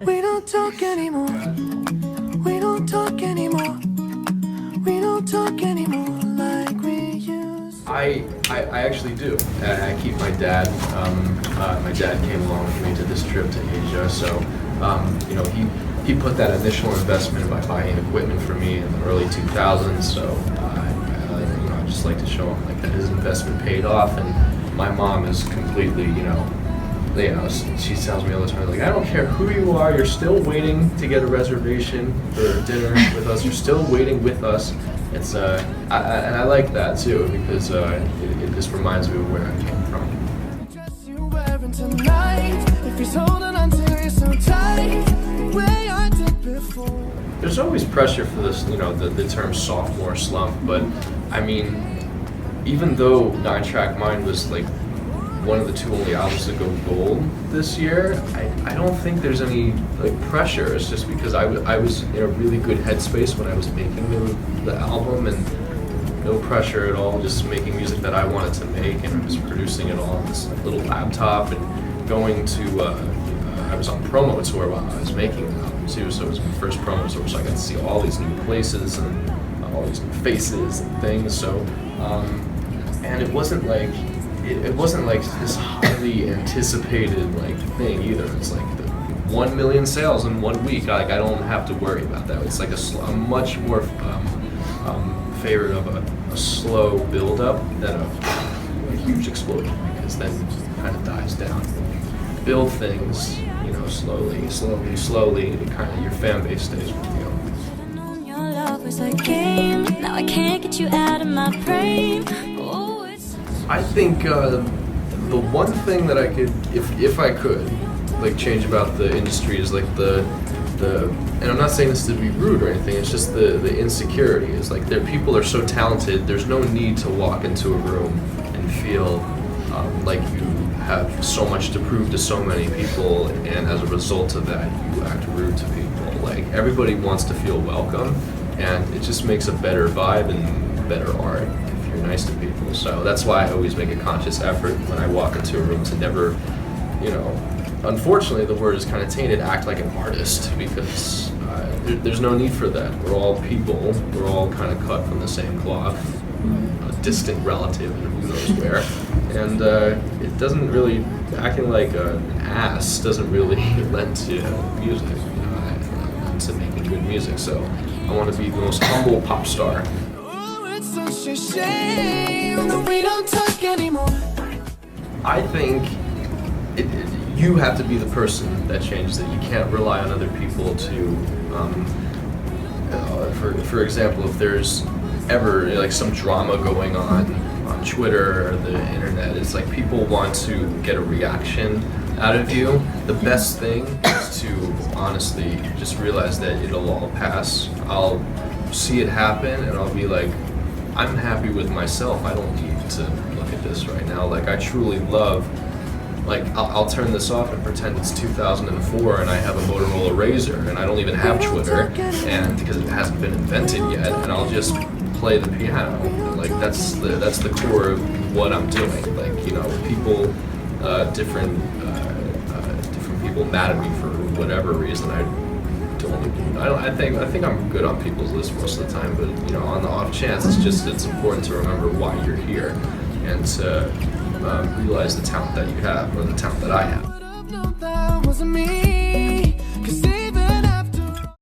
We don't talk anymore. We don't talk anymore. We don't talk anymore like we used to. I actually do. I keep my dad. My dad came along with me to this trip to Asia, so you know, he put that initial investment by buying equipment for me in the early 2000s. So you know, I just like to show him like that his investment paid off, and my mom is completely, you know, she tells me all the time, like, I don't care who you are, you're still waiting to get a reservation for dinner with us. You're still waiting with us. It's and I like that too, because it just reminds me of where I came from. Dress you wearing tonight. If he's holding on to you so tight, the way I did before. There's always pressure for this, you know, the term sophomore slump, but I mean, even though 9-Track Mind was like one of the 2 only albums to go gold this year, I don't think there's any like pressure. It's just because I was in a really good headspace when I was making the album, and no pressure at all, just making music that I wanted to make, and I was producing it all on this little laptop and going to I was on promo tour while I was making the album too, so it was my first promo tour, so I got to see all these new places and all these new faces and things, so and it wasn't like this highly anticipated like thing either. It's like the 1 million sales in 1 week. Like, I don't have to worry about that. It's like a much more favorite of a slow build up than a huge explosion, because then it kind of dies down. Build things, you know, slowly. It kind of, your fan base stays with you. Your love was a game. Now I can't get you out of my brain. I think the one thing that I could, if I could, like change about the industry is like the, and I'm not saying this to be rude or anything. It's just the insecurity is like people are so talented. There's no need to walk into a room and feel like you have so much to prove to so many people, and as a result of that, you act rude to people. Like, everybody wants to feel welcome, and it just makes a better vibe and better art. You're nice to people, so that's why I always make a conscious effort when I walk into a room to never, you know, unfortunately the word is kind of tainted, act like an artist, because there's no need for that. We're all people, we're all kind of cut from the same cloth, a distant relative and who knows where, and it doesn't really, acting like an ass doesn't really lend to music, you know, to making good music, so I want to be the most humble pop star. Such a shame that we don't talk anymore. I think you have to be the person that changes it. You can't rely on other people to, for example, if there's ever like some drama going on Twitter or the internet, it's like people want to get a reaction out of you. The best thing is to honestly just realize that it'll all pass. I'll see it happen and I'll be like, I'm happy with myself. I don't need to look at this right now. Like, I truly love, like, I'll turn this off and pretend it's 2004 and I have a Motorola Razr and I don't even have Twitter, and because it hasn't been invented yet, and I'll just play the piano. Like, that's the core of what I'm doing. Like, you know, people, different people mad at me for whatever reason. I think I'm good on people's list most of the time, but you know, on the off chance, it's important to remember why you're here and to realize the talent that you have, or the talent that I have.